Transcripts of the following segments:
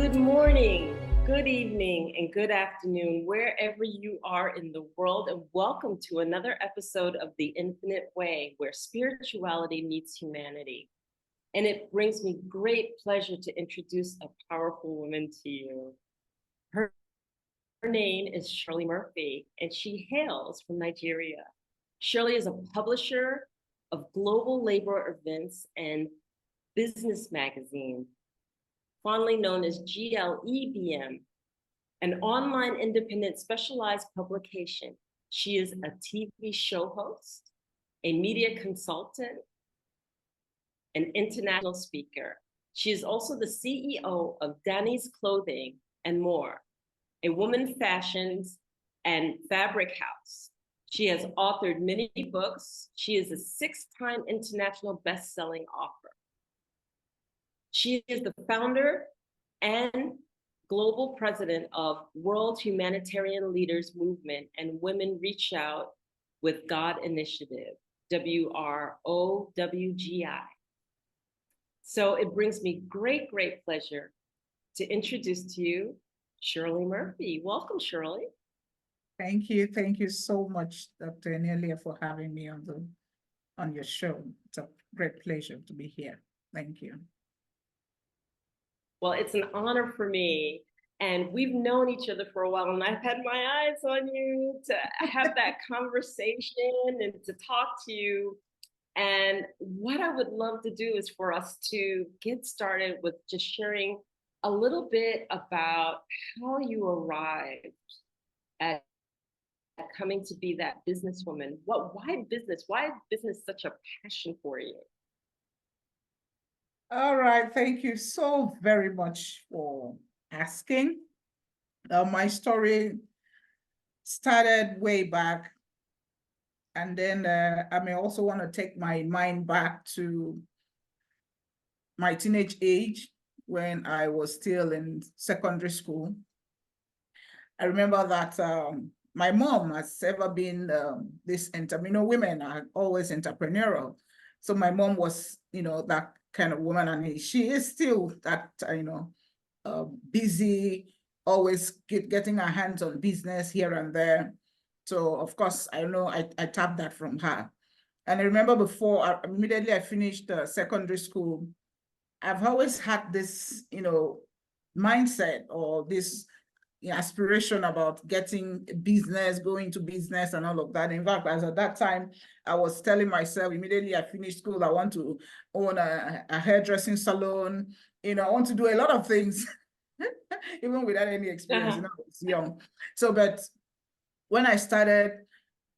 Good morning, good evening, and good afternoon, wherever you are in the world, and welcome to another episode of The Infinite Way, where spirituality meets humanity. And it brings me great pleasure to introduce a powerful woman to you. Her name is Shirley Murphy, and she hails from Nigeria. Shirley is a publisher of global labor events and business magazine, fondly known as GLEBM, an online independent specialized publication. She is a TV show host, a media consultant, an international speaker. She is also the CEO of Dani's Clothing and More, a woman fashions and fabric house. She has authored many books. She is a 6-time international bestselling author. She is the founder and global president of World Humanitarian Leaders Movement and Women Reach Out with God Initiative, WROWGI. So it brings me great pleasure to introduce to you Shirley Murphy. Welcome, Shirley. Thank you. Thank you so much, Dr. Enelia, for having me on your show. It's a great pleasure to be here. Thank you. Well, it's an honor for me. And we've known each other for a while, and I've had my eyes on you to have that conversation and to talk to you. And what I would love to do is for us to get started with just sharing a little bit about how you arrived at coming to be that businesswoman. Why business? Why is business such a passion for you? All right. Thank you so very much for asking. My story started way back. And then I may also want to take my mind back to my teenage age when I was still in secondary school. I remember that my mom has ever been this, women are always entrepreneurial. So my mom was, that kind of woman, and she is still that, busy, always getting her hands on business here and there. So of course, I know I tapped that from her. And I remember before, immediately I finished secondary school, I've always had this, mindset or this aspiration about getting business, going to business and all of that. In fact, as at that time, I was telling myself immediately I finished school, I want to own a hairdressing salon. I want to do a lot of things, even without any experience. I was young. So, but when I started,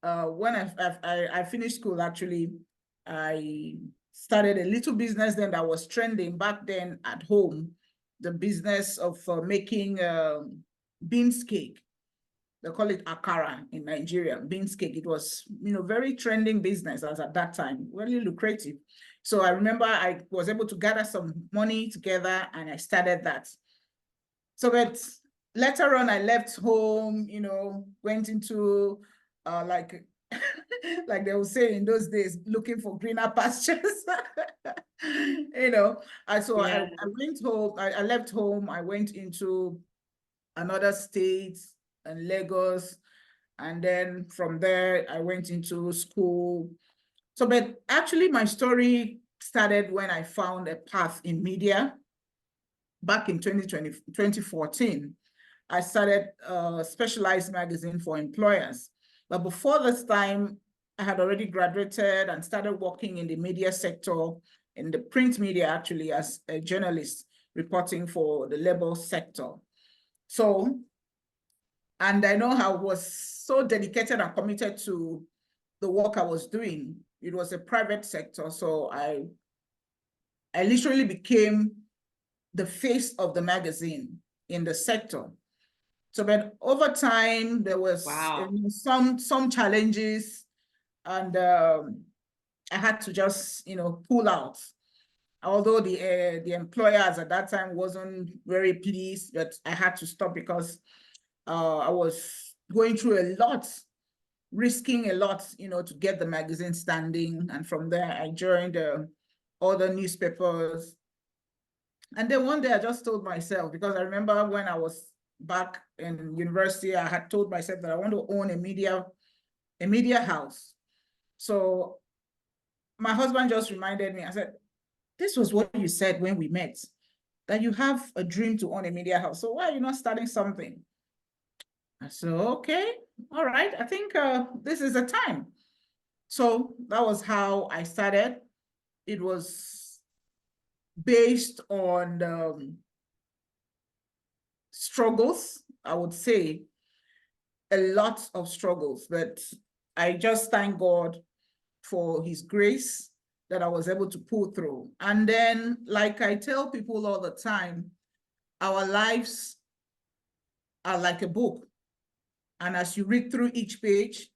when I finished school, actually, I started a little business then that was trending back then at home, the business of making beans cake. They call it akara in Nigeria, beans cake. It was, very trending business as at that time, really lucrative. So I remember I was able to gather some money together and I started that. So but later on, I left home, went into like they would say in those days, looking for greener pastures. I went home, I left home, I went into another state and Lagos. And then from there, I went into school. So, but actually my story started when I found a path in media back in 2014. I started a specialized magazine for employers. But before this time, I had already graduated and started working in the media sector, in the print media actually, as a journalist reporting for the labor sector. So, and I know I was so dedicated and committed to the work I was doing. It was a private sector, so I literally became the face of the magazine in the sector. So, but over time, there was some challenges, and I had to just, pull out. Although the employers at that time wasn't very pleased, but I had to stop because I was going through a lot, risking a lot, to get the magazine standing. And from there, I joined other newspapers. And then one day I just told myself, because I remember when I was back in university, I had told myself that I want to own a media house. So my husband just reminded me, I said, this was what you said when we met, that you have a dream to own a media house. So why are you not starting something? I said, okay, all right, I think this is the time. So that was how I started. It was based on struggles, I would say, a lot of struggles, but I just thank God for his grace that I was able to pull through. And then, like I tell people all the time, our lives are like a book. And as you read through each page,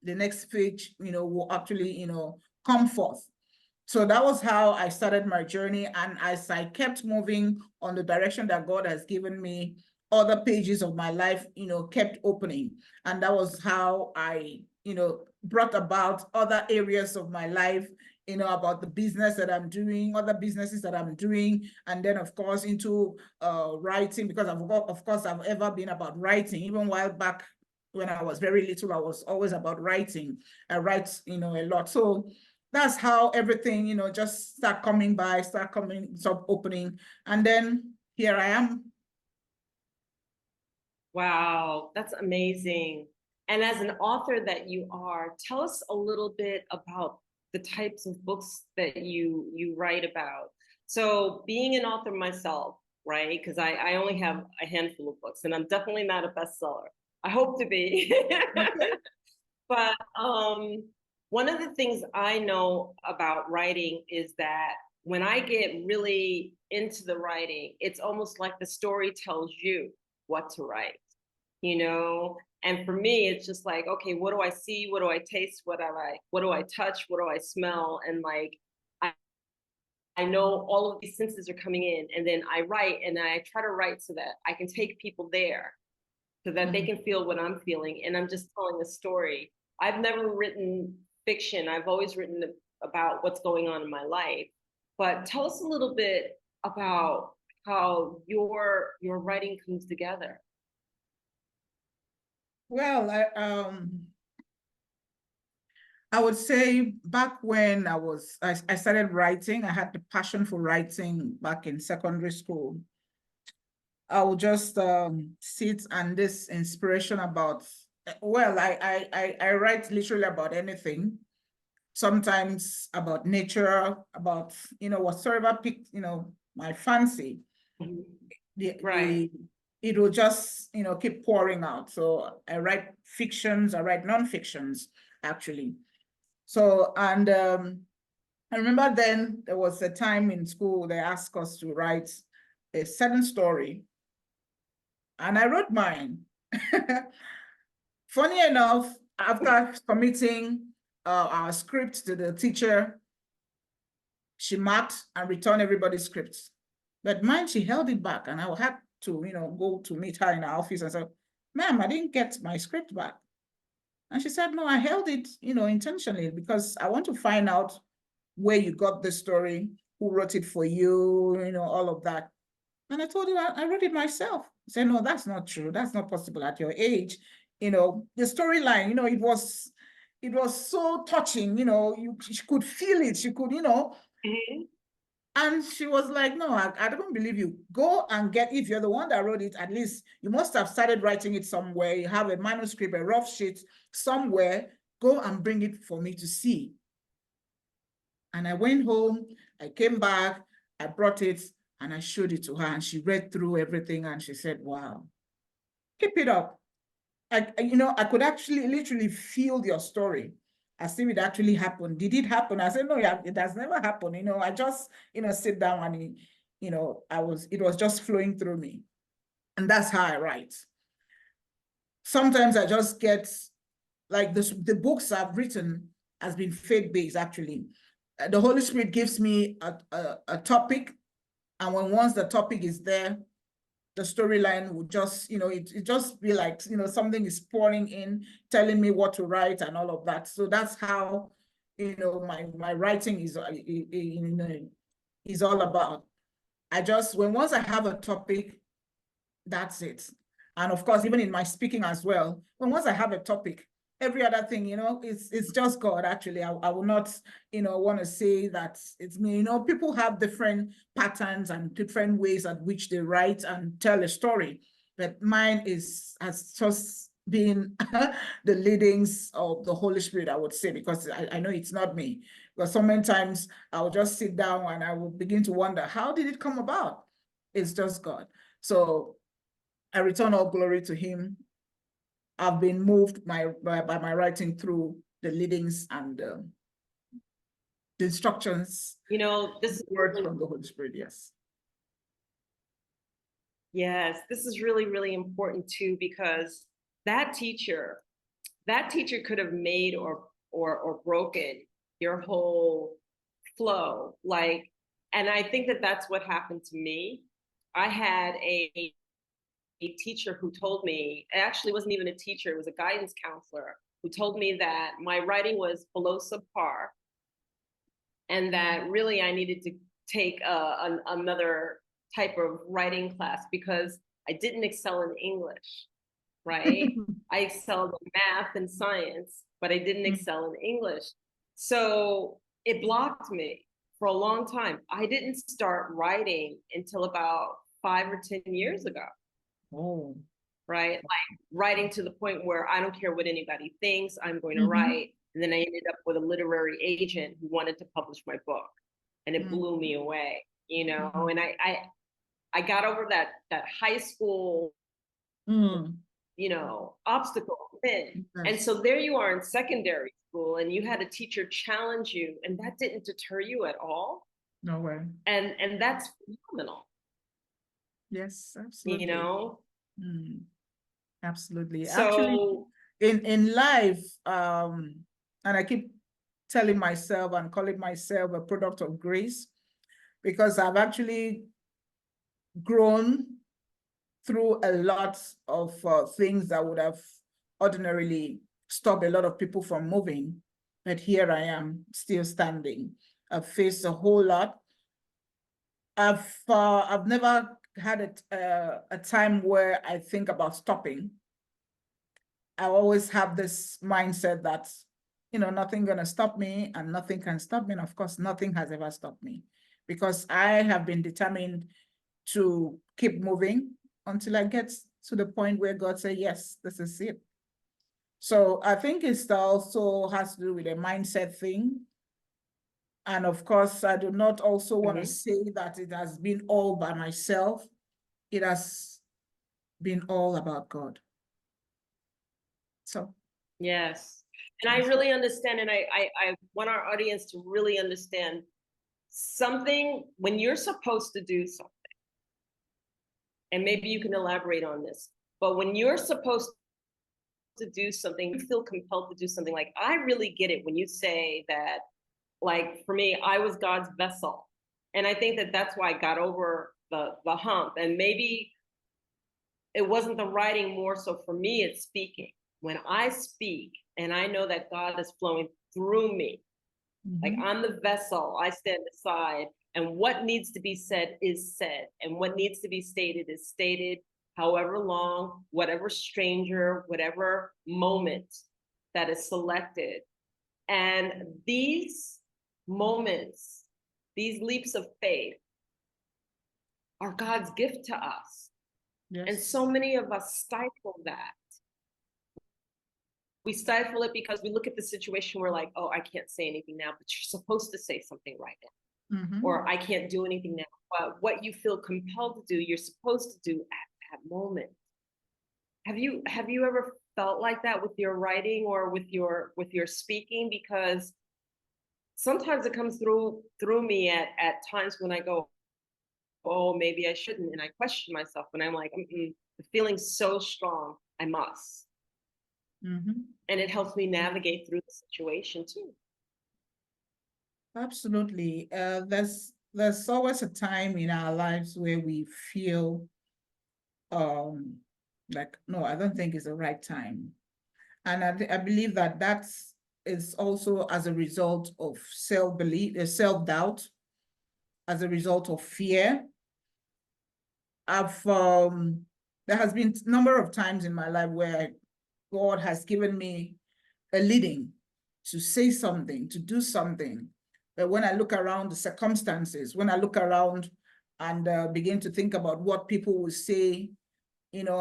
the next page, will actually, come forth. So that was how I started my journey. And as I kept moving on the direction that God has given me, other pages of my life, kept opening. And that was how I, brought about other areas of my life, about the business that I'm doing, other businesses that I'm doing. And then, of course, into writing, because I've ever been about writing. Even while back when I was very little, I was always about writing. I write, a lot. So that's how everything, just start opening. And then here I am. Wow, that's amazing. And as an author that you are, tell us a little bit about the types of books that you write about. So being an author myself, right? Because I only have a handful of books and I'm definitely not a bestseller. I hope to be. But one of the things I know about writing is that when I get really into the writing, it's almost like the story tells you what to write, you know? And for me, it's just like, okay, what do I see? What do I taste? What do I touch? What do I smell? And like, I know all of these senses are coming in, and then I write, and I try to write so that I can take people there so that they can feel what I'm feeling. And I'm just telling a story. I've never written fiction. I've always written about what's going on in my life. But tell us a little bit about how your writing comes together. Well, I would say back when I started writing, I had the passion for writing back in secondary school. I would just sit and this inspiration about, well, I write literally about anything. Sometimes about nature, about, whatsoever picked, my fancy. Right. It will just, keep pouring out. So I write fictions, I write non-fictions, actually. So, and I remember then there was a time in school they asked us to write a certain story, and I wrote mine. Funny enough, after submitting our script to the teacher, she marked and returned everybody's scripts. But mine, she held it back, and I had to, go to meet her in her office and say, ma'am, I didn't get my script back. And she said, no, I held it, intentionally because I want to find out where you got the story, who wrote it for you, all of that. And I told her, I wrote it myself. I said, no, that's not true. That's not possible at your age. The storyline, it was so touching, she could feel it. She could, Mm-hmm. And she was like, no, I don't believe you. Go and get, if you're the one that wrote it, at least you must have started writing it somewhere. You have a manuscript, a rough sheet somewhere. Go and bring it for me to see. And I went home, I came back, I brought it, and I showed it to her, and she read through everything, and she said, wow, keep it up. I could actually literally feel your story as if it actually happened. Did it happen? I said, no, yeah, it has never happened. I just, sit down and, it was just flowing through me. And that's how I write. Sometimes I just get, like the books I've written has been faith-based, actually. The Holy Spirit gives me a topic, and once the topic is there, the storyline would just, it just be like, something is pouring in, telling me what to write and all of that. So that's how, my writing is all about. once I have a topic, that's it. And of course, even in my speaking as well, once I have a topic, every other thing, it's just God, actually. I will not, want to say that it's me. People have different patterns and different ways at which they write and tell a story. But mine has just been the leadings of the Holy Spirit, I would say, because I know it's not me. Because so many times I'll just sit down and I will begin to wonder, how did it come about? It's just God. So I return all glory to him. I've been moved by my writing through the leadings and the instructions. This words from the Holy Spirit, yes. Yes, this is really, really important too, because that teacher could have made or broken your whole flow. And I think that that's what happened to me. I had a teacher who told me, it actually wasn't even a teacher, it was a guidance counselor, who told me that my writing was below subpar and that really I needed to take another type of writing class because I didn't excel in English, right? I excelled in math and science, but I didn't excel in English. So it blocked me for a long time. I didn't start writing until about 5 or 10 years ago. Oh. Right? Like writing to the point where I don't care what anybody thinks, I'm going to write. And then I ended up with a literary agent who wanted to publish my book. And it blew me away, And I got over that high school, obstacle thing. And so there you are in secondary school and you had a teacher challenge you and that didn't deter you at all. No way. And that's phenomenal. Yes, absolutely. Absolutely. So, actually, in life, and I keep telling myself and calling myself a product of grace, because I've actually grown through a lot of things that would have ordinarily stopped a lot of people from moving. But here I am, still standing. I've faced a whole lot. I've never had a time where I think about stopping. I always have this mindset that, nothing gonna stop me and nothing can stop me. And of course, nothing has ever stopped me because I have been determined to keep moving until I get to the point where God said, yes, this is it. So I think it also has to do with a mindset thing. And of course, I do not also want to say that it has been all by myself. It has been all about God. So. Yes. And I really understand, and I want our audience to really understand something when you're supposed to do something, and maybe you can elaborate on this, but when you're supposed to do something, you feel compelled to do something. Like, I really get it when you say that, like, for me, I was God's vessel. And I think that that's why I got over the hump. And maybe it wasn't the writing more so for me, it's speaking. When I speak and I know that God is flowing through me, like I'm the vessel, I stand aside, and what needs to be said is said, and what needs to be stated is stated, however long, whatever stranger, whatever moment that is selected. And these moments, these leaps of faith are God's gift to us. Yes. And so many of us stifle that. We stifle it because we look at the situation, we're like, oh, I can't say anything now, but you're supposed to say something right now. Or I can't do anything now. But what you feel compelled to do, you're supposed to do at that moment. Have you ever felt like that with your writing or with your speaking? Because sometimes it comes through me at times when I go, oh, maybe I shouldn't. And I question myself when I'm like, the feeling's so strong, I must. And it helps me navigate through the situation too. Absolutely. There's always a time in our lives where we feel like, no, I don't think it's the right time. And I believe that is also as a result of self-belief, self-doubt, as a result of fear. there has been a number of times in my life where God has given me a leading to say something, to do something. But when I look around the circumstances, when I look around and begin to think about what people will say,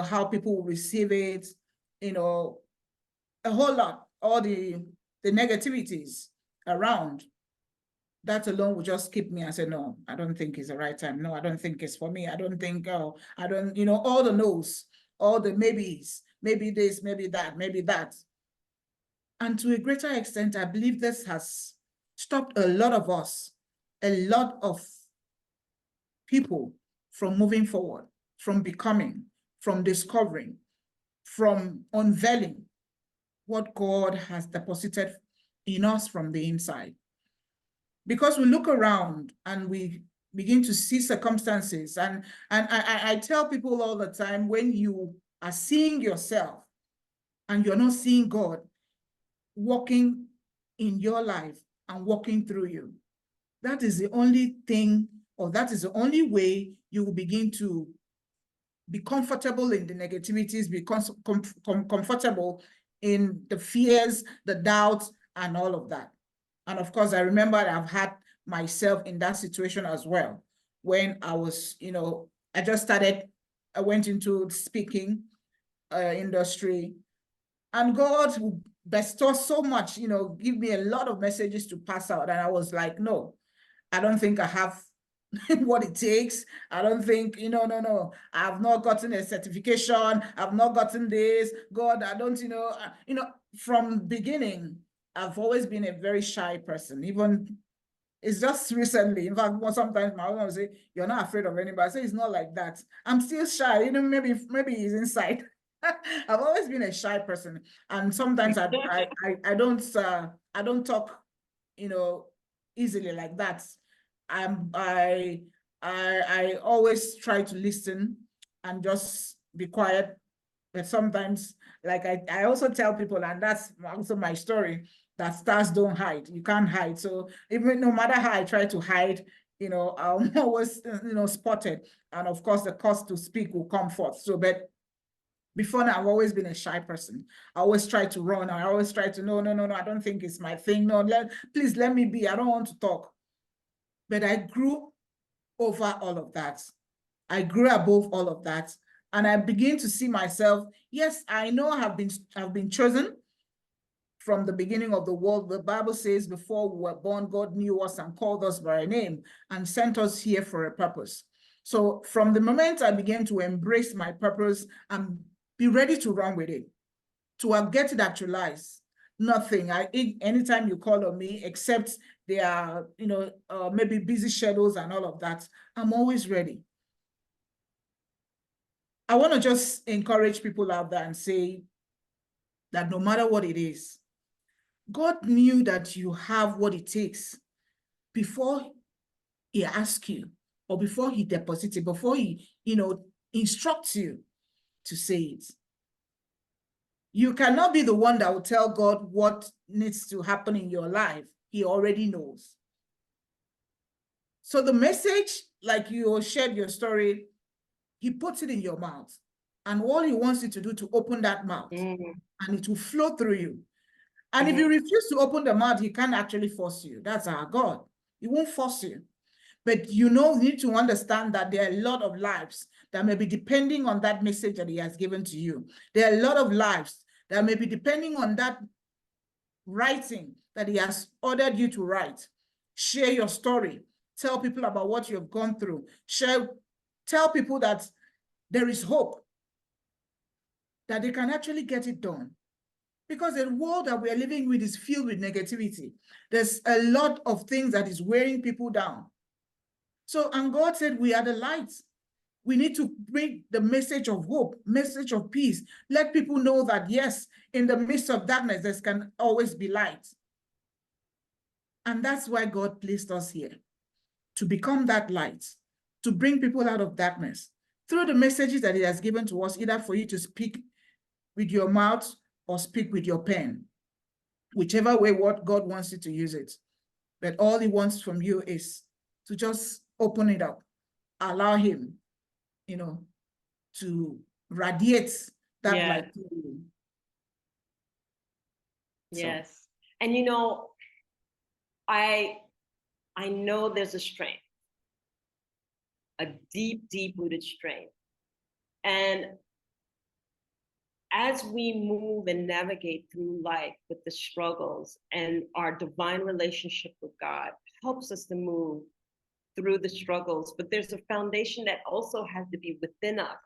how people will receive it, a whole lot, all the negativities around, that alone would just keep me and say, no, I don't think it's the right time. No, I don't think it's for me. I don't think, I don't, all the no's, all the maybes, maybe this, maybe that, maybe that. And to a greater extent, I believe this has stopped a lot of us, a lot of people from moving forward, from becoming, from discovering, from unveiling what God has deposited in us from the inside. Because we look around and we begin to see circumstances. And I tell people all the time, when you are seeing yourself and you're not seeing God walking in your life and walking through you, that is the only thing, or that is the only way you will begin to be comfortable in the negativities, be comfortable in the fears, the doubts, and all of that. And of course, I remember that I've had myself in that situation as well. When I was, I just started, I went into speaking industry, and God will bestow so much, give me a lot of messages to pass out. And I was like, no, I don't think I have what it takes. I don't think, no. I've not gotten a certification. I've not gotten this. God, I don't, from beginning, I've always been a very shy person. Even it's just recently, in fact, sometimes my husband will say, you're not afraid of anybody. I say, it's not like that. I'm still shy. Maybe he's inside. I've always been a shy person. And sometimes I don't talk, easily like that. I always try to listen and just be quiet. But sometimes, like I also tell people, and that's also my story, that stars don't hide. You can't hide. So even no matter how I try to hide, I'm always, spotted. And of course, the cost to speak will come forth. So, but before now, I've always been a shy person. I always try to run. I always try to, no, I don't think it's my thing. No, please let me be. I don't want to talk. But I grew over all of that. I grew above all of that. And I begin to see myself, yes, I know I've been chosen from the beginning of the world. The Bible says before we were born, God knew us and called us by a name and sent us here for a purpose. So from the moment I began to embrace my purpose and be ready to run with it, to get it actualized, nothing. Anytime you call on me, except there are, maybe busy schedules and all of that, I'm always ready. I want to just encourage people out there and say that no matter what it is, God knew that you have what it takes before he asks you, or before he deposits it, before he, instructs you to say it. You cannot be the one that will tell God what needs to happen in your life. He already knows. So the message, like you shared your story, he puts it in your mouth. And all he wants you to do to open that mouth, and it will flow through you. And if you refuse to open the mouth, he can't actually force you. That's our God. He won't force you. But you need to understand that there are a lot of lives that may be depending on that message that he has given to you. There are a lot of lives that may be depending on that writing that he has ordered you to write. Share your story. Tell people about what you've gone through. Tell people that there is hope, that they can actually get it done. Because the world that we are living with is filled with negativity. There's a lot of things that is wearing people down. So, and God said, we are the light. We need to bring the message of hope, message of peace. Let people know that, yes, in the midst of darkness, there can always be light. And that's why God placed us here, to become that light, to bring people out of darkness through the messages that he has given to us, either for you to speak with your mouth or speak with your pen, whichever way what God wants you to use it. But all he wants from you is to just open it up, allow him you know, to radiate that Yeah. light through you. Yes. So. And, you know, I know there's a strength, a deep, deep rooted strength. And as we move and navigate through life with the struggles, and our divine relationship with God helps us to move through the struggles, but there's a foundation that also has to be within us.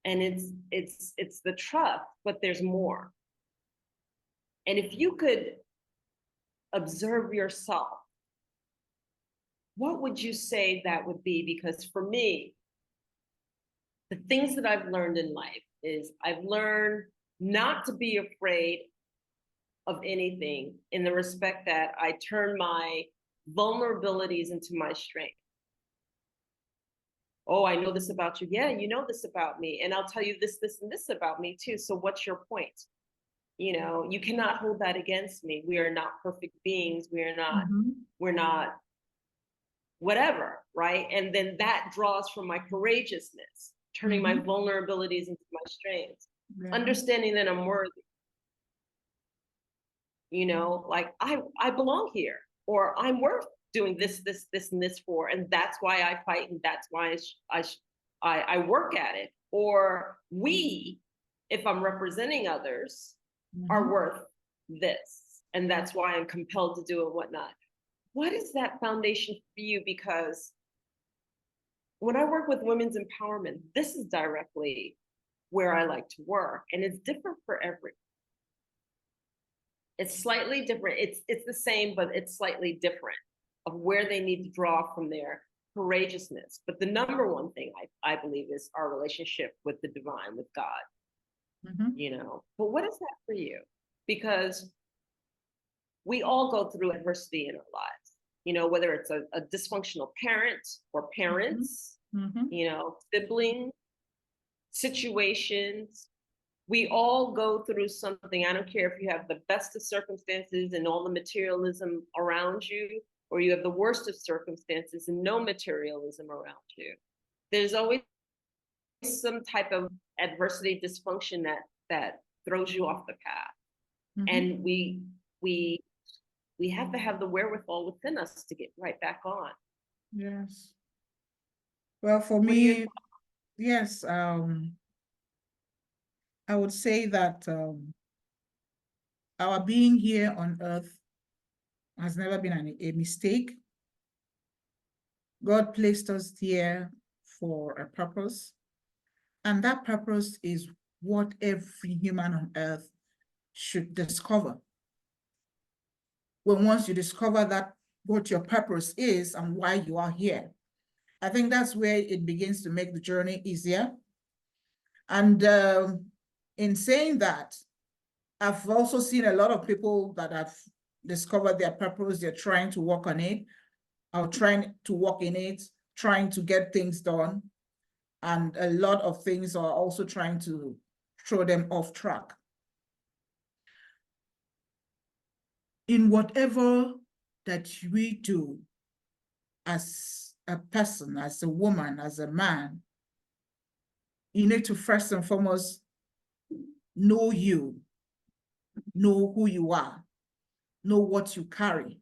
And it's the trust, but there's more. And if you could observe yourself, what would you say that would be? Because for me, the things that I've learned in life is I've learned not to be afraid of anything, in the respect that I turn my vulnerabilities into my strength. Oh, I know this about you. Yeah, you know this about me. And I'll tell you this, this, and this about me too. So what's your point? You know, you cannot hold that against me. We are not perfect beings. We're not whatever, right? And then that draws from my courageousness, turning my vulnerabilities into my strengths, understanding that I'm worthy. You know, like I belong here, or I'm worth doing this, this, this, and this for, and that's why I fight, and that's why I work at it. Or we, if I'm representing others, are worth this, and that's why I'm compelled to do it, whatnot. What is that foundation for you? Because when I work with women's empowerment, this is directly where I like to work, and it's different for everyone. It's slightly different. It's the same, but it's slightly different of where they need to draw from their courageousness. But the number one thing I believe is our relationship with the divine, with God, you know. But what is that for you? Because we all go through adversity in our lives, you know, whether it's a dysfunctional parent or parents, you know, sibling situations. We all go through something. I don't care if you have the best of circumstances and all the materialism around you, or you have the worst of circumstances and no materialism around you. There's always some type of adversity, dysfunction that throws you off the path. And we have to have the wherewithal within us to get right back on. Yes. Well, for me, yes, I would say that our being here on earth has never been a mistake. God placed us here for a purpose, and that purpose is what every human on earth should discover. When once you discover that what your purpose is and why you are here, I think that's where it begins to make the journey easier. And in saying that, I've also seen a lot of people that have discovered their purpose. They're trying to work on it, or trying to work in it, trying to get things done. And a lot of things are also trying to throw them off track. In whatever that we do as a person, as a woman, as a man, you need to first and foremost know you, know who you are, know what you carry,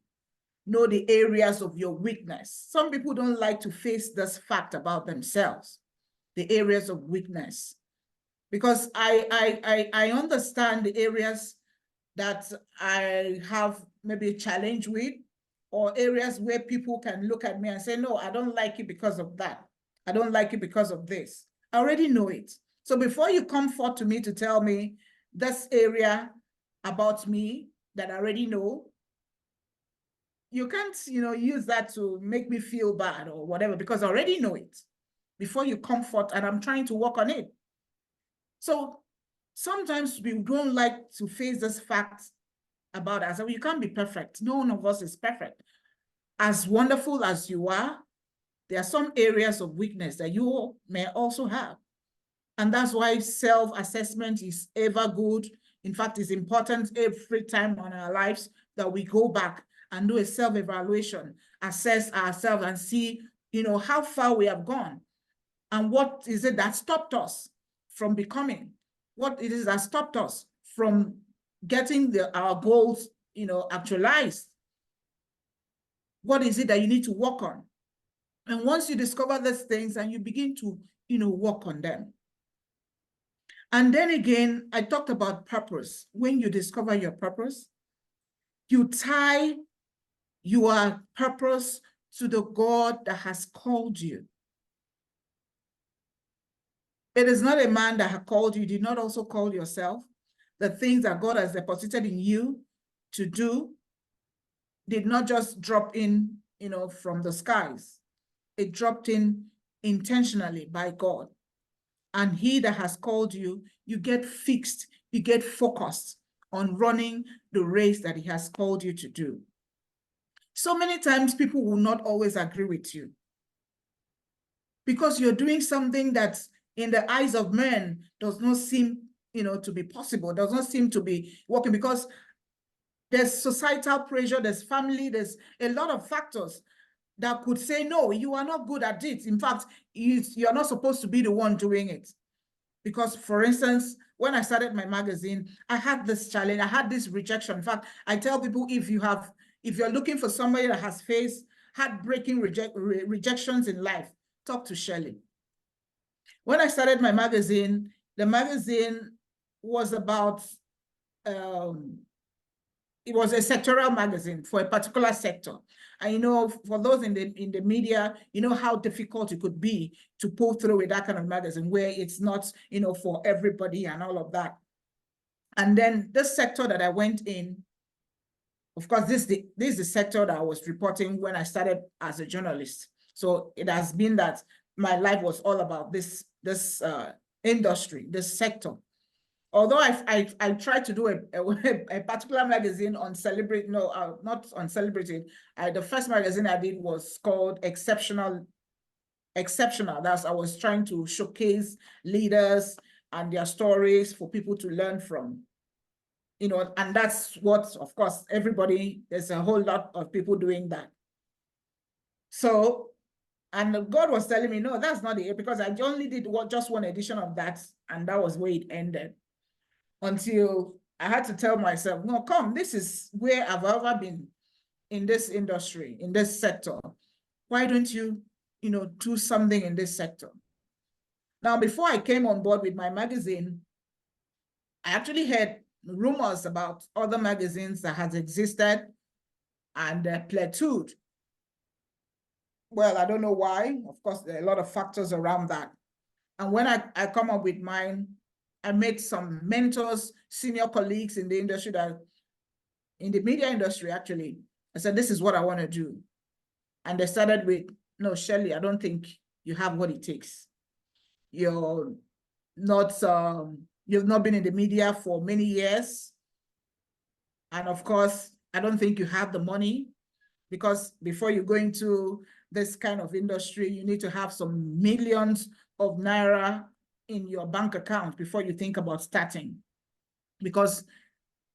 know the areas of your weakness. Some people don't like to face this fact about themselves, the areas of weakness, because I understand the areas that I have maybe a challenge with, or areas where people can look at me and say, no, I don't like you because of that. I don't like you because of this. I already know it. So before you come forth to me to tell me this area about me that I already know, you can't, you know, use that to make me feel bad or whatever, because I already know it before you come forth, and I'm trying to work on it. So sometimes we don't like to face this fact about us. You can't be perfect. No one of us is perfect. As wonderful as you are, there are some areas of weakness that you may also have. And that's why self-assessment is ever good. In fact, it's important every time on our lives that we go back and do a self-evaluation, assess ourselves and see, you know, how far we have gone. And what is it that stopped us from becoming? What it is that stopped us from getting our goals, actualized? What is it that you need to work on? And once you discover these things and you begin to, work on them. And then again, I talked about purpose. When you discover your purpose, you tie your purpose to the God that has called you. It is not a man that has called you. You did not also call yourself. The things that God has deposited in you to do did not just drop in, from the skies. It dropped in intentionally by God. And he that has called you, you get fixed, you get focused on running the race that he has called you to do. So many times people will not always agree with you because you're doing something that in the eyes of men does not seem, to be possible, does not seem to be working, because there's societal pressure, there's family, there's a lot of factors that could say, no, you are not good at it. In fact, you're not supposed to be the one doing it. Because, for instance, when I started my magazine, I had this challenge, I had this rejection. In fact, I tell people, if you're looking for somebody that has faced heartbreaking rejections in life, talk to Shirley. When I started my magazine, the magazine was about, it was a sectoral magazine for a particular sector. And for those in the media, how difficult it could be to pull through with that kind of magazine where it's not, for everybody and all of that. And then this sector that I went in, of course, this is the sector that I was reporting when I started as a journalist. So it has been that my life was all about this industry, this sector. Although I tried to do a particular magazine on celebrity, no, not on celebrity. The first magazine I did was called Exceptional. That's, I was trying to showcase leaders and their stories for people to learn from. And that's what, of course, there's a whole lot of people doing that. So, and God was telling me, no, that's not it, because I only did just one edition of that, and that was where it ended. Until I had to tell myself, no, come, this is where I've ever been in this industry, in this sector. Why don't you, do something in this sector? Now, before I came on board with my magazine, I actually heard rumors about other magazines that has existed and plateaued. Well, I don't know why. Of course, there are a lot of factors around that. And when I come up with mine, I met some mentors, senior colleagues in the industry, in the media industry, actually. I said, this is what I want to do. And they started with, no, Shirley, I don't think you have what it takes. You're not, you've not been in the media for many years. And of course, I don't think you have the money, because before you go into this kind of industry, you need to have some millions of naira in your bank account before you think about starting, because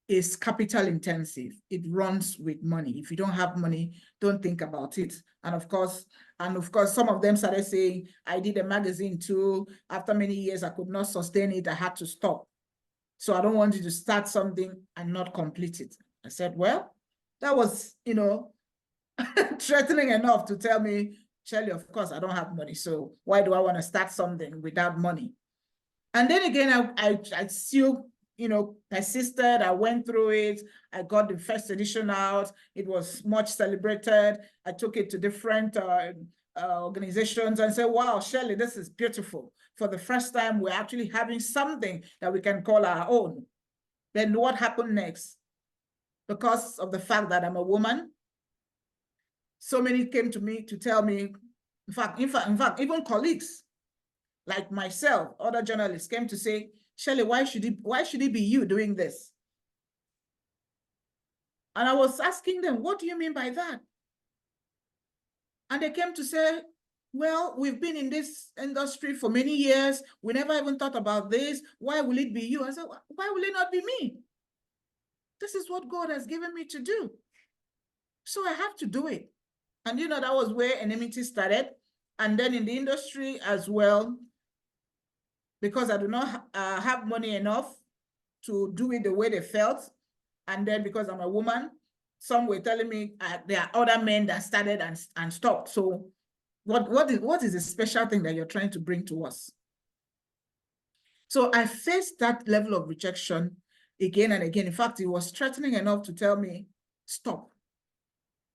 it's capital intensive. It runs with money. If you don't have money, don't think about it. And of course, some of them started saying, I did a magazine too. After many years, I could not sustain it. I had to stop. So I don't want you to start something and not complete it. I said, well, that was, threatening enough to tell me, Shirley, of course, I don't have money. So why do I want to start something without money? And then again, I still, persisted. I went through it. I got the first edition out. It was much celebrated. I took it to different organizations and said, wow, Shirley, this is beautiful. For the first time, we're actually having something that we can call our own. Then what happened next? Because of the fact that I'm a woman, so many came to me to tell me, in fact, even colleagues like myself, other journalists came to say, Shirley, why should it be you doing this? And I was asking them, what do you mean by that? And they came to say, well, we've been in this industry for many years. We never even thought about this. Why will it be you? I said, why will it not be me? This is what God has given me to do. So I have to do it. And that was where enmity started. And then in the industry as well, because I do not have money enough to do it the way they felt. And then because I'm a woman, some were telling me there are other men that started and stopped. So what is the special thing that you're trying to bring to us? So I faced that level of rejection again and again. In fact, it was threatening enough to tell me, stop.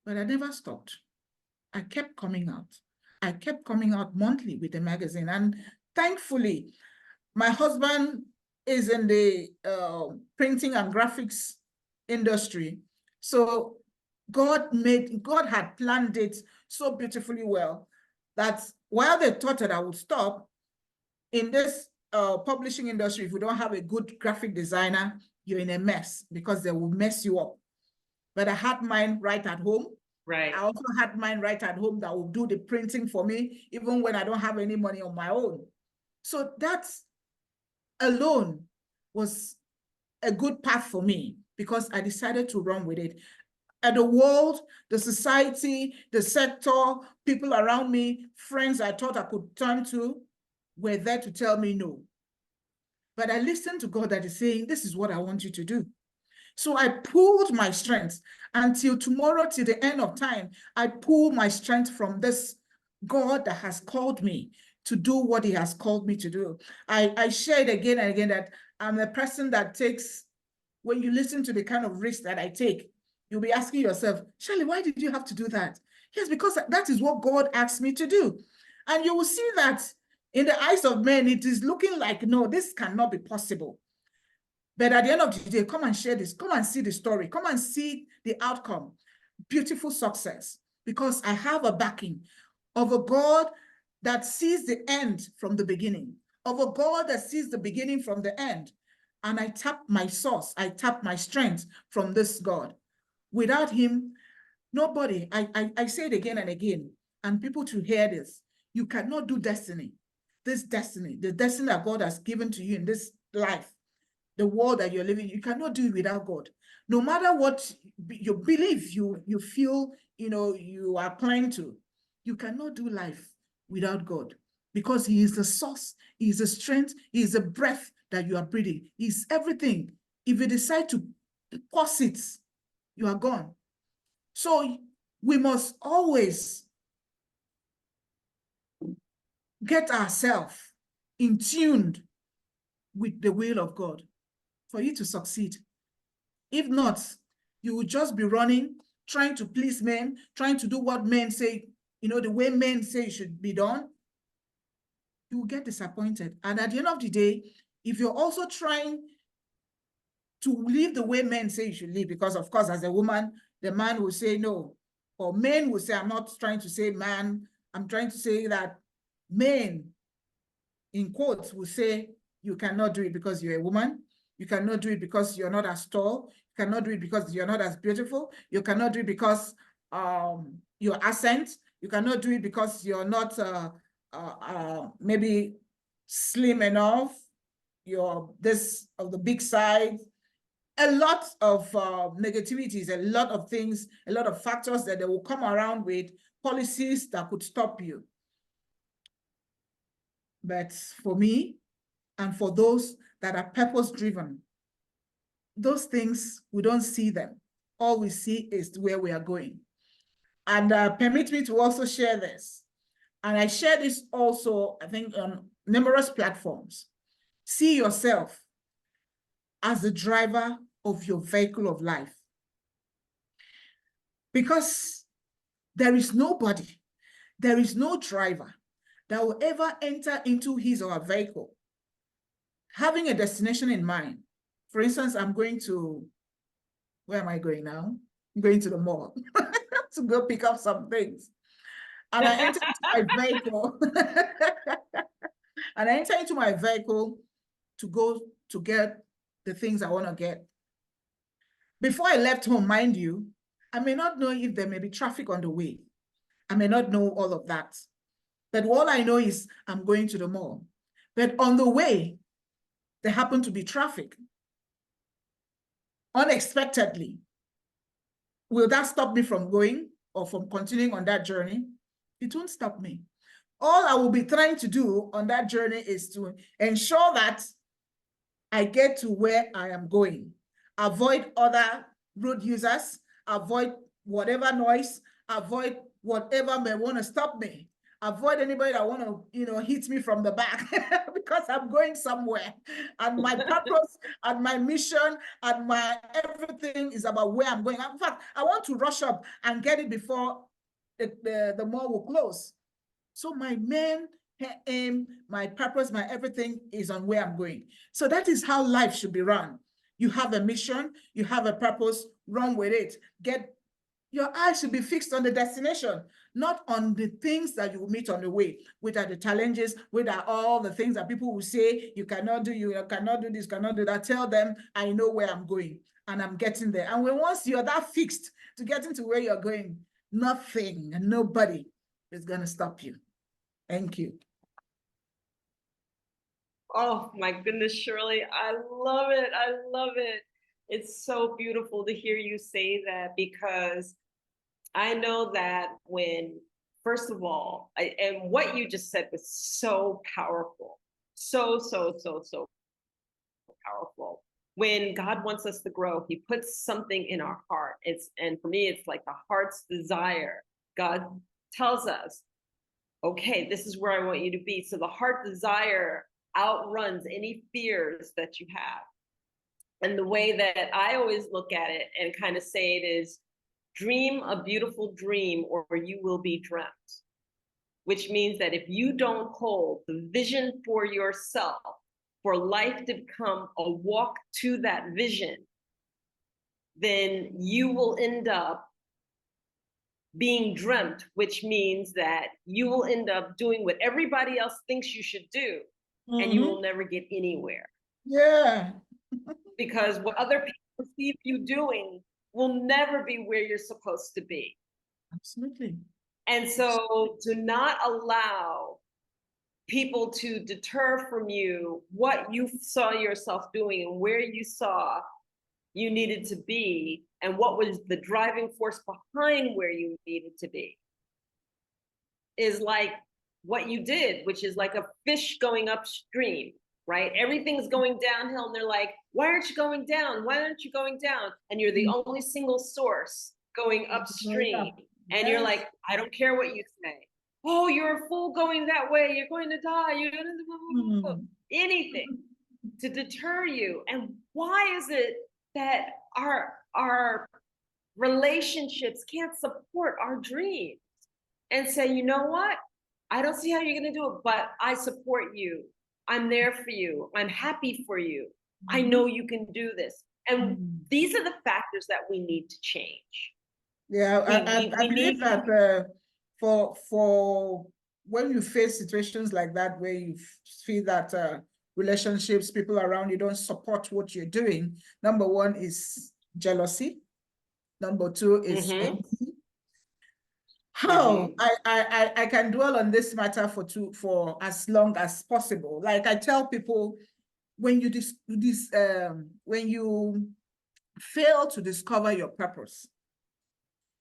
But I never stopped. I kept coming out. I kept coming out monthly with a magazine. And thankfully, my husband is in the printing and graphics industry. So God had planned it so beautifully well that while they thought that I would stop, in this publishing industry, if you don't have a good graphic designer, you're in a mess because they will mess you up. But I had mine right at home. Right. I also had mine right at home that will do the printing for me, even when I don't have any money on my own. So that alone was a good path for me because I decided to run with it. And the world, the society, the sector, people around me, friends I thought I could turn to, were there to tell me no. But I listened to God that is saying, this is what I want you to do. So I pulled my strength until tomorrow, till the end of time. I pull my strength from this God that has called me to do what he has called me to do. I shared again and again that I'm a person that takes, when you listen to the kind of risk that I take, you'll be asking yourself, Shirley, why did you have to do that? Yes, because that is what God asked me to do. And you will see that in the eyes of men, it is looking like, no, this cannot be possible. But at the end of the day, come and share this. Come and see the story. Come and see the outcome. Beautiful success. Because I have a backing of a God that sees the end from the beginning, of a God that sees the beginning from the end. And I tap my source. I tap my strength from this God. Without him, nobody, I say it again and again, and people to hear this, you cannot do destiny. This destiny, the destiny that God has given to you in this life, the world that you're living, you cannot do it without God. No matter what you believe, you feel, you are applying to, you cannot do life without God because he is the source, he is the strength, he is the breath that you are breathing. He's everything. If you decide to pause it, you are gone. So we must always get ourselves in tuned with the will of God for you to succeed. If not, you will just be running, trying to please men, trying to do what men say, the way men say it should be done. You will get disappointed. And at the end of the day, if you're also trying to live the way men say you should live, because of course, as a woman, the man will say no, or men will say, I'm not trying to say man, I'm trying to say that men, in quotes, will say, you cannot do it because you're a woman. You cannot do it because you're not as tall. You cannot do it because you're not as beautiful. You cannot do it because your accent. You cannot do it because you're not maybe slim enough. You're this of the big side. A lot of negativities, a lot of things, a lot of factors that they will come around with, policies that could stop you. But for me, and for those that are purpose-driven, those things, we don't see them. All we see is where we are going. And permit me to also share this. And I share this also, I think, on numerous platforms. See yourself as the driver of your vehicle of life. Because there is nobody, there is no driver that will ever enter into his or her vehicle having a destination in mind. For instance, I'm going to, where am I going now? I'm going to the mall to go pick up some things. And I enter into my vehicle. And I enter into my vehicle to go to get the things I want to get. Before I left home, mind you, I may not know if there may be traffic on the way. I may not know all of that. But all I know is I'm going to the mall. But on the way, there happened to be traffic. Unexpectedly. Will that stop me from going or from continuing on that journey? It won't stop me. All I will be trying to do on that journey is to ensure that I get to where I am going. Avoid other road users, avoid whatever noise, avoid whatever may want to stop me. Avoid anybody that want to, hit me from the back because I'm going somewhere. And my purpose and my mission and my everything is about where I'm going. In fact, I want to rush up and get it before the mall will close. So my main aim, my purpose, my everything is on where I'm going. So that is how life should be run. You have a mission, you have a purpose, run with it. Your eyes should be fixed on the destination, not on the things that you will meet on the way, which are the challenges, which are all the things that people will say, you cannot do, you cannot do this, cannot do that. Tell them, I know where I'm going and I'm getting there. And once you're that fixed to getting to where you're going, nothing and nobody is going to stop you. Thank you. Oh my goodness, Shirley, I love it. I love it. It's so beautiful to hear you say that, because I know that first of all, and what you just said was so powerful. So powerful. When God wants us to grow, he puts something in our heart. And for me, it's like the heart's desire. God tells us, okay, this is where I want you to be. So the heart desire outruns any fears that you have. And the way that I always look at it and kind of say it is, dream a beautiful dream or you will be dreamt. Which means that if you don't hold the vision for yourself, for life to become a walk to that vision, then you will end up being dreamt, which means that you will end up doing what everybody else thinks you should do, and you will never get anywhere. Yeah. Because what other people see you doing will never be where you're supposed to be. Absolutely. And so to not allow people to deter from you what you saw yourself doing and where you saw you needed to be and what was the driving force behind where you needed to be is like what you did, which is like a fish going upstream, right? Everything's going downhill and they're like, why aren't you going down? Why aren't you going down? And you're the only single source going upstream. And you're like, I don't care what you say. Oh, you're a fool going that way. You're going to die. You're going to anything to deter you. And why is it that our relationships can't support our dreams and say, you know what? I don't see how you're going to do it, but I support you. I'm there for you. I'm happy for you. I know you can do this. And these are the factors that we need to change. Yeah, I believe that for when you face situations like that, where you feel that relationships, people around you don't support what you're doing, number one is jealousy. Number two is envy. How I can dwell on this matter for as long as possible. Like I tell people, when you when you fail to discover your purpose,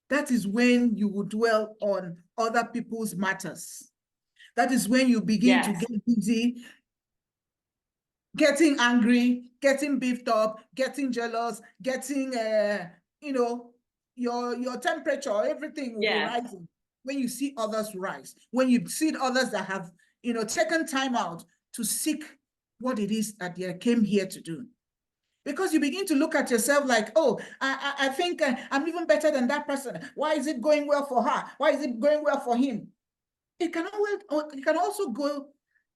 that is when you will dwell on other people's matters. That is when you begin to get busy, getting angry, getting beefed up, getting jealous, getting your temperature, everything will be rising. When you see others rise, when you see others that have taken time out to seek what it is that they came here to do. Because you begin to look at yourself like, oh, I think I'm even better than that person. Why is it going well for her? Why is it going well for him? It can also go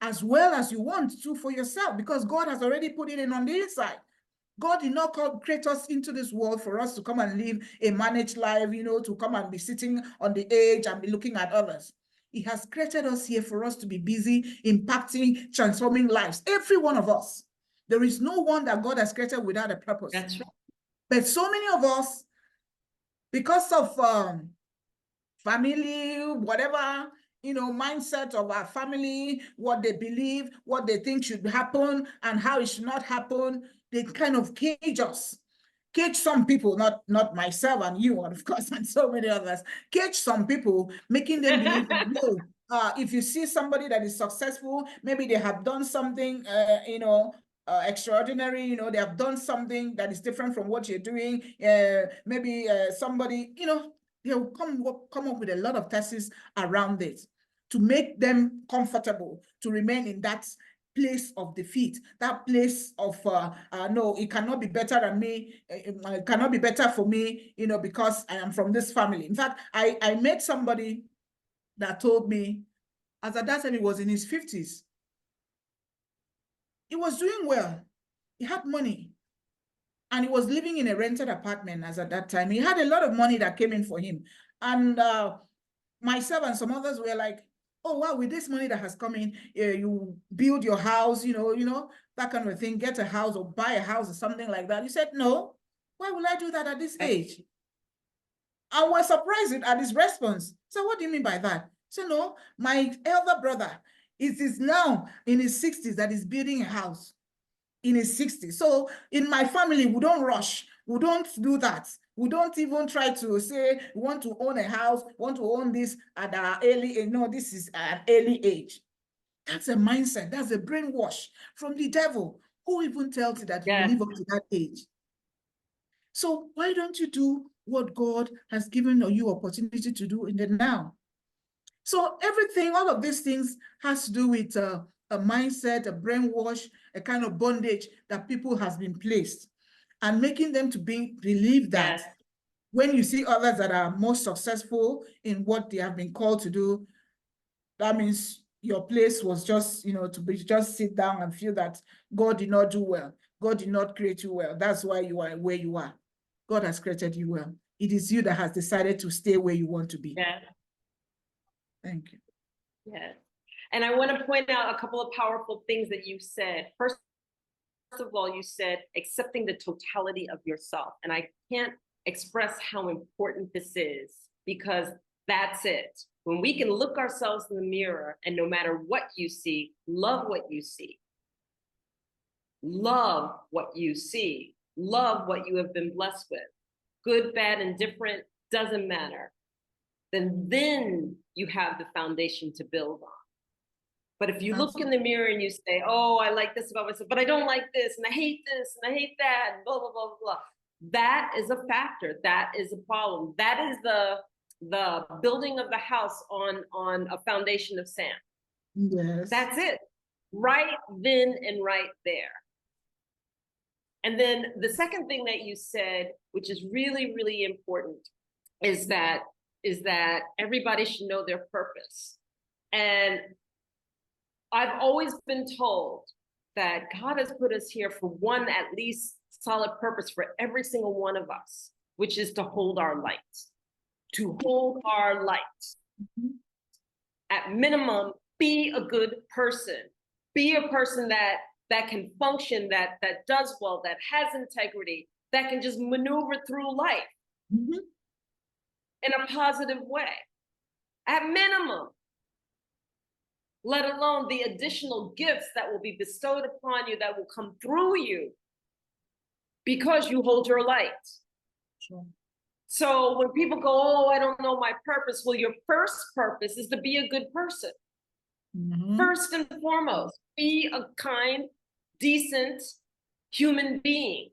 as well as you want to for yourself, because God has already put it in on the inside. God did not create us into this world for us to come and live a managed life, to come and be sitting on the edge and be looking at others. He has created us here for us to be busy, impacting, transforming lives. Every one of us. There is no one that God has created without a purpose. That's right. But so many of us, because of family, whatever, mindset of our family, what they believe, what they think should happen, and how it should not happen, they kind of cage us. Cage some people, not myself and you, and of course, and so many others. Cage some people, making them believe, no, if you see somebody that is successful, maybe they have done something, extraordinary, they have done something that is different from what you're doing. Maybe somebody, they'll come up with a lot of theses around it to make them comfortable to remain in that place of defeat, that place of no, it cannot be better than me, it cannot be better for me, because I am from this family. In fact, I met somebody that told me, as at that time, he was in his 50s. He was doing well. He had money. And he was living in a rented apartment as at that time. He had a lot of money that came in for him. And myself and some others were like, oh, wow, with this money that has come in, you build your house, that kind of thing, get a house or buy a house or something like that. He said, no, why will I do that at this age? I was surprised at his response. So what do you mean by that? So no, my elder brother is now in his 60s that is building a house in his 60s. So in my family, we don't rush. We don't do that. We don't even try to say we want to own a house, want to own this at our early age. No, this is at an early age. That's a mindset. That's a brainwash from the devil. Who even tells you that you will live up to that age? So why don't you do what God has given you opportunity to do in the now? So everything, all of these things has to do with a mindset, a brainwash, a kind of bondage that people has been placed, and making them to believe that when you see others that are more successful in what they have been called to do, that means your place was just, just sit down and feel that God did not do well. God did not create you well. That's why you are where you are. God has created you well. It is you that has decided to stay where you want to be. Yeah. Thank you. Yeah. And I want to point out a couple of powerful things that you said. First of all, you said accepting the totality of yourself. And I can't express how important this is, because that's it. When we can look ourselves in the mirror and no matter what you see, love what you see. Love what you see. Love what you have been blessed with. Good, bad, indifferent, doesn't matter. Then you have the foundation to build on. But if you look in the mirror and you say, oh, I like this about myself, but I don't like this, and I hate this, and I hate that, and blah, blah, blah, blah, that is a factor. That is a problem. That is the building of the house on a foundation of sand. Yes. That's it. Right then and right there. And then the second thing that you said, which is really, really important, is that everybody should know their purpose. And I've always been told that God has put us here for one at least solid purpose for every single one of us, which is to hold our light. To hold our light. Mm-hmm. At minimum, be a good person. Be a person that can function, that does well, that has integrity, that can just maneuver through life mm-hmm. in a positive way. At minimum. Let alone the additional gifts that will be bestowed upon you, that will come through you because you hold your light. Sure. So when people go, oh, I don't know my purpose. Well, your first purpose is to be a good person. Mm-hmm. First and foremost, be a kind, decent human being.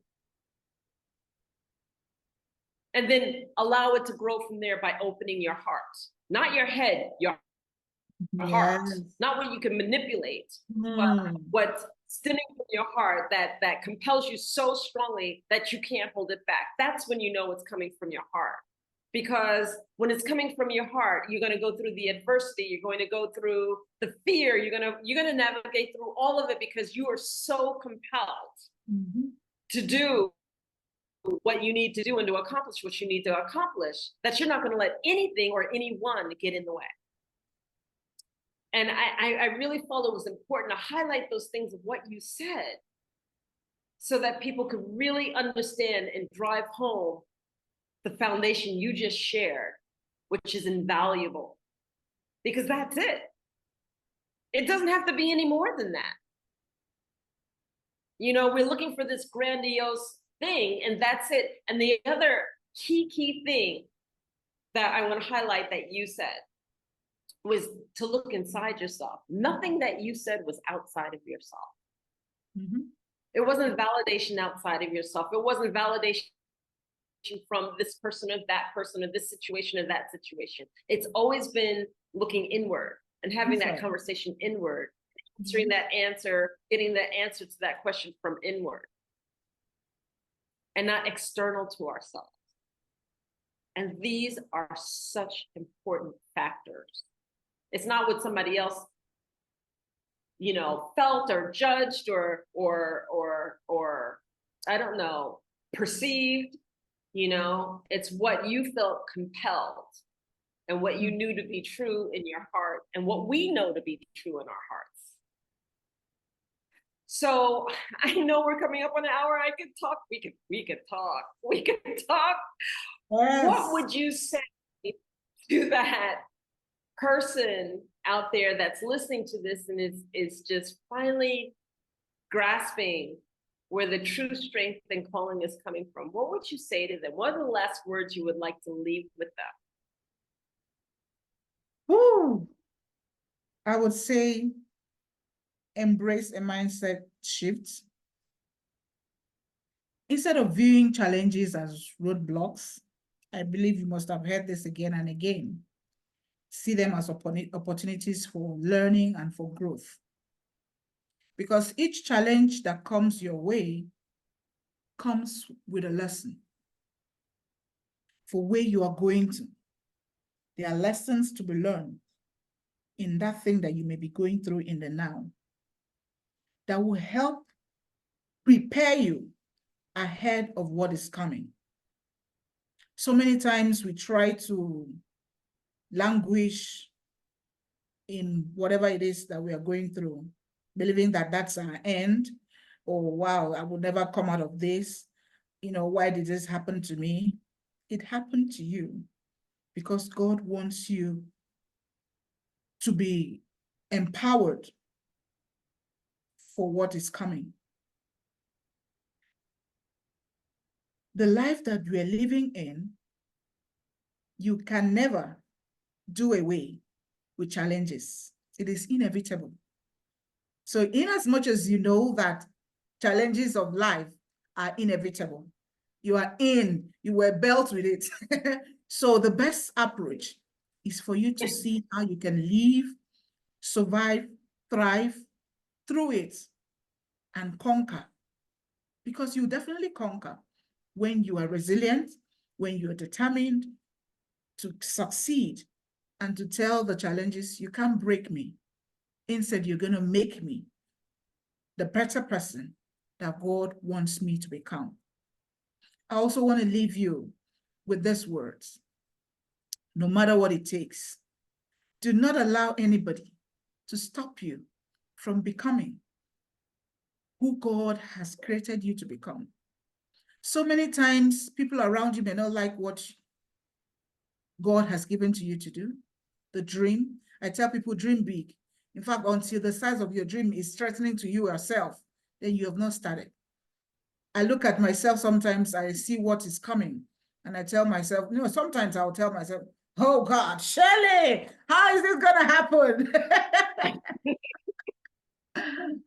And then allow it to grow from there by opening your heart, not your head, your heart, yes. Not what you can manipulate, but what's stemming from your heart that compels you so strongly that you can't hold it back. That's when you know it's coming from your heart. Because when it's coming from your heart, you're going to go through the adversity, you're going to go through the fear, you're going to navigate through all of it because you are so compelled to do what you need to do and to accomplish what you need to accomplish, that you're not going to let anything or anyone get in the way. And I really felt it was important to highlight those things of what you said so that people could really understand and drive home the foundation you just shared, which is invaluable. Because that's it. It doesn't have to be any more than that. You know, we're looking for this grandiose thing, and that's it. And the other key thing that I want to highlight that you said was to look inside yourself. Nothing that you said was outside of yourself. Mm-hmm. It wasn't validation outside of yourself. It wasn't validation from this person or that person or this situation or that situation. It's always been looking inward and having that conversation inward, answering that answer, getting the answer to that question from inward and not external to ourselves. And these are such important factors. It's not what somebody else, you know, felt or judged or I don't know, perceived. You know, it's what you felt compelled and what you knew to be true in your heart and what we know to be true in our hearts. So I know we're coming up on an hour. I could talk. We could talk. Yes. What would you say to that person out there that's listening to this and is just finally grasping where the true strength and calling is coming from? What would you say to them? What are the last words you would like to leave with them? Ooh, I would say embrace a mindset shift. Instead of viewing challenges as roadblocks, I believe you must have heard this again and again. See them as opportunities for learning and for growth. Because each challenge that comes your way comes with a lesson for where you are going to. There are lessons to be learned in that thing that you may be going through in the now that will help prepare you ahead of what is coming. So many times we try to languish in whatever it is that we are going through, believing that that's our end, or wow, I will never come out of this. You know, why did this happen to me? It happened to you because God wants you to be empowered for what is coming. The life that we are living in, you can never do away with challenges. It is inevitable. So in as much as you know that challenges of life are inevitable, you were built with it. So the best approach is for you to see how you can live, survive, thrive through it and conquer. Because you definitely conquer when you are resilient, when you are determined to succeed and to tell the challenges, you can't break me. Instead, you're going to make me the better person that God wants me to become. I also want to leave you with these words. No matter what it takes, do not allow anybody to stop you from becoming who God has created you to become. So many times, people around you may not like what God has given to you to do, the dream. I tell people, dream big. In fact, until the size of your dream is threatening to you yourself, then you have not started. I look at myself sometimes, I see what is coming, and I tell myself, you know, sometimes I'll tell myself, oh God, Shirley, how is this gonna happen?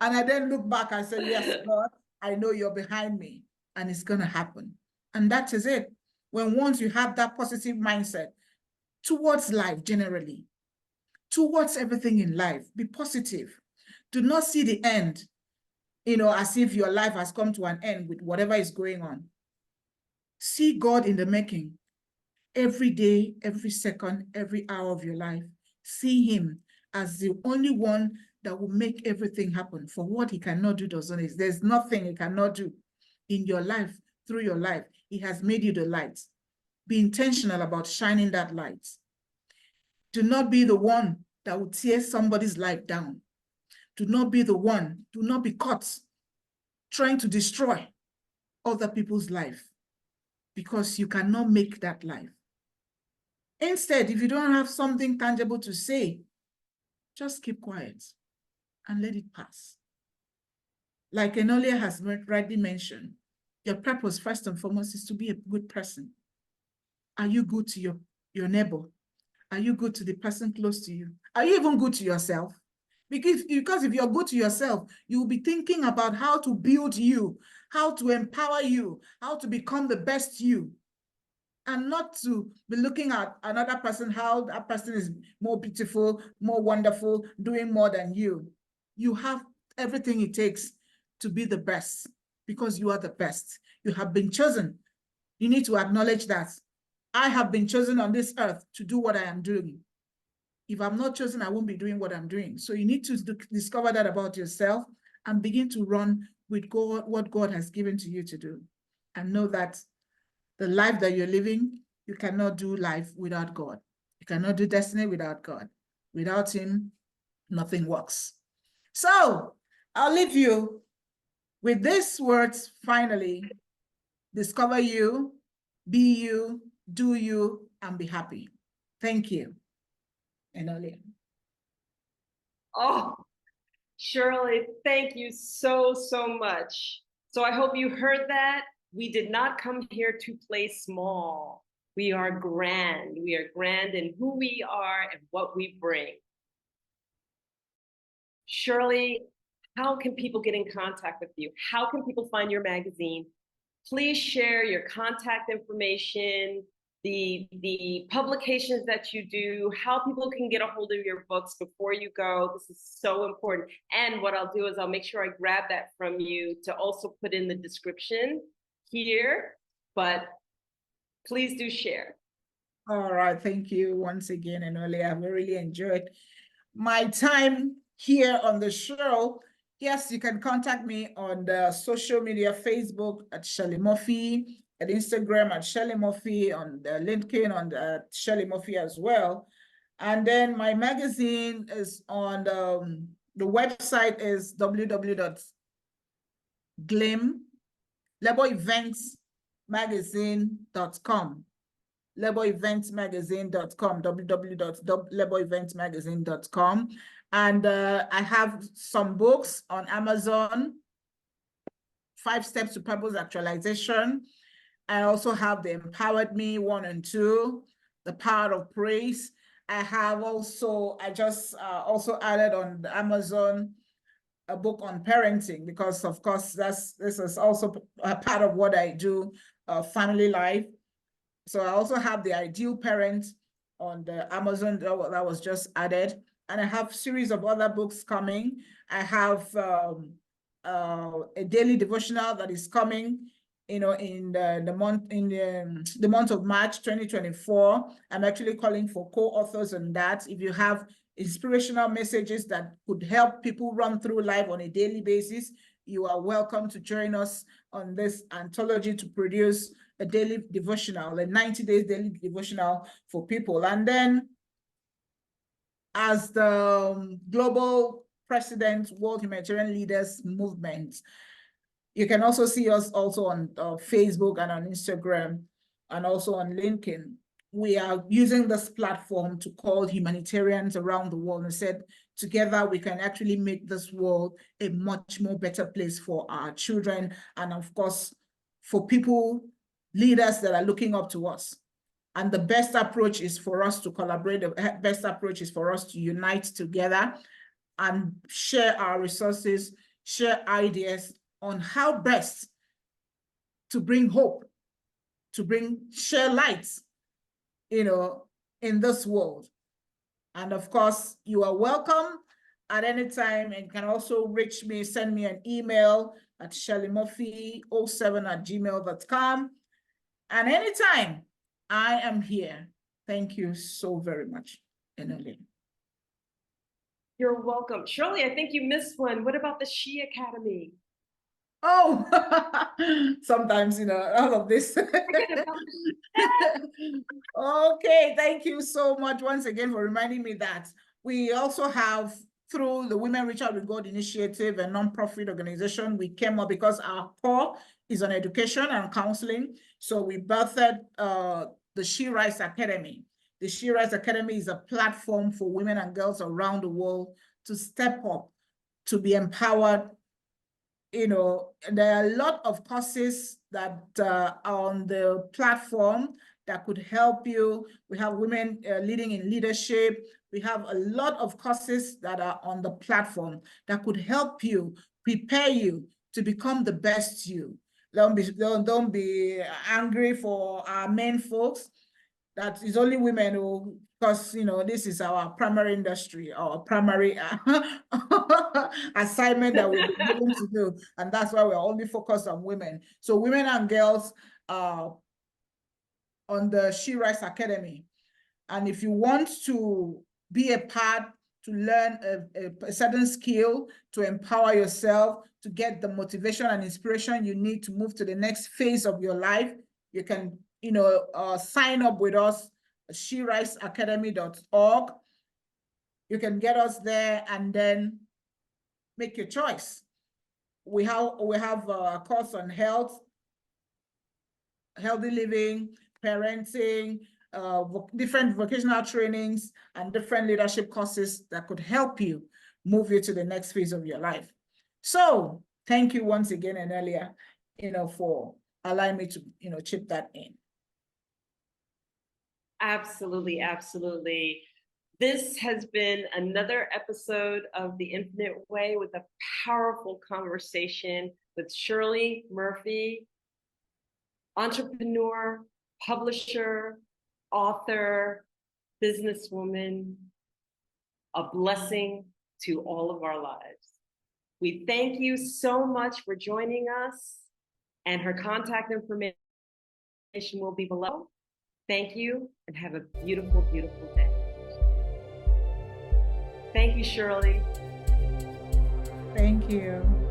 And I then look back and say, yes, God, I know you're behind me, and it's gonna happen. And that is it. Once you have that positive mindset towards life generally, towards everything in life, be positive. Do not see the end, you know, as if your life has come to an end with whatever is going on. See God in the making. Every day, every second, every hour of your life, see him as the only one that will make everything happen. For what he cannot do doesn't exist. There's nothing he cannot do in your life, through your life. He has made you the light. Be intentional about shining that light. Do not be the one that will tear somebody's life down. Do not be the one, do not be caught trying to destroy other people's life, because you cannot make that life. Instead, if you don't have something tangible to say, just keep quiet and let it pass. Like Enolia has rightly mentioned, your purpose first and foremost is to be a good person. Are you good to your neighbor? Are you good to the person close to you? Are you even good to yourself? Because if you're good to yourself, you'll be thinking about how to build you, how to empower you, how to become the best you, and not to be looking at another person, how that person is more beautiful, more wonderful, doing more than you. You have everything it takes to be the best because you are the best. You have been chosen. You need to acknowledge that. I have been chosen on this earth to do what I am doing. If I'm not chosen, I won't be doing what I'm doing. So you need to discover that about yourself and begin to run with God, what God has given to you to do. And know that the life that you're living, you cannot do life without God. You cannot do destiny without God. Without Him, nothing works. So I'll leave you with these words finally. Discover you, be you, do you, and be happy. Thank you. And Olia. Oh, Shirley, thank you so, so much. So I hope you heard that. We did not come here to play small. We are grand. We are grand in who we are and what we bring. Shirley, how can people get in contact with you? How can people find your magazine? Please share your contact information, the publications that you do, how people can get a hold of your books before you go. This is so important. And what I'll do is I'll make sure I grab that from you to also put in the description here, but please do share. All right, thank you once again, Enole. I've really enjoyed my time here on the show. Yes, you can contact me on the social media, Facebook at Shirley Murphy, at Instagram at Shirley Murphy, on the LinkedIn on the Shirley Murphy as well. And then my magazine is on the website is www.GLEBM, labeleventsmagazine.com. labeleventsmagazine.com, www.labeleventsmagazine.com. And I have some books on Amazon, 5 Steps to Purpose Actualization. I also have the Empowered Me 1 and 2, The Power of Praise. I just also added on Amazon a book on parenting, because of course this is also a part of what I do, family life. So I also have The Ideal Parent on the Amazon that was just added. And I have a series of other books coming. I have a daily devotional that is coming, in the month of March 2024. I'm actually calling for co-authors on that. If you have inspirational messages that could help people run through life on a daily basis, you are welcome to join us on this anthology to produce a daily devotional, a 90 days daily devotional for people. And then as the global president, World Humanitarian Leaders Movement, you can also see us also on Facebook and on Instagram and also on LinkedIn. We are using this platform to call humanitarians around the world and said, together we can actually make this world a much more better place for our children and of course for people, leaders that are looking up to us. And the best approach is for us to collaborate. The best approach is for us to unite together and share our resources, share ideas on how best to bring hope, to share light, in this world. And of course, you are welcome at any time, and you can also reach me, send me an email at shirleymurphy07@gmail.com. And anytime, I am here. Thank you so very much, Enole. You're welcome. Shirley, I think you missed one. What about the She Academy? Oh, sometimes, all of this. Okay, thank you so much once again for reminding me that we also have, through the Women Reach Out with God Initiative, a nonprofit organization, we came up because our core is on education and counseling. So we birthed the She Rise Academy. The She Rise Academy is a platform for women and girls around the world to step up, to be empowered. There are a lot of courses that are on the platform that could help you. We have women leading in leadership. We have a lot of courses that are on the platform that could help you, prepare you to become the best you. Don't be angry for our men folks. That is only women who, because this is our primary industry, our primary assignment that we've been given to do, and that's why we're only focused on women. So women and girls on the She Rise Academy. And if you want to be a part, to learn a certain skill, to empower yourself, to get the motivation and inspiration you need to move to the next phase of your life, you can sign up with us at sheriseacademy.org. You can get us there and then make your choice. We have a course on health, healthy living, parenting, different vocational trainings, and different leadership courses that could help you move you to the next phase of your life. So thank you once again, and earlier, for allowing me to, chip that in. Absolutely, absolutely. This has been another episode of The Infinite Way with a powerful conversation with Shirley Murphy, entrepreneur, publisher, author, businesswoman, a blessing to all of our lives. We thank you so much for joining us, and her contact information will be below. Thank you, and have a beautiful, beautiful day. Thank you, Shirley. Thank you.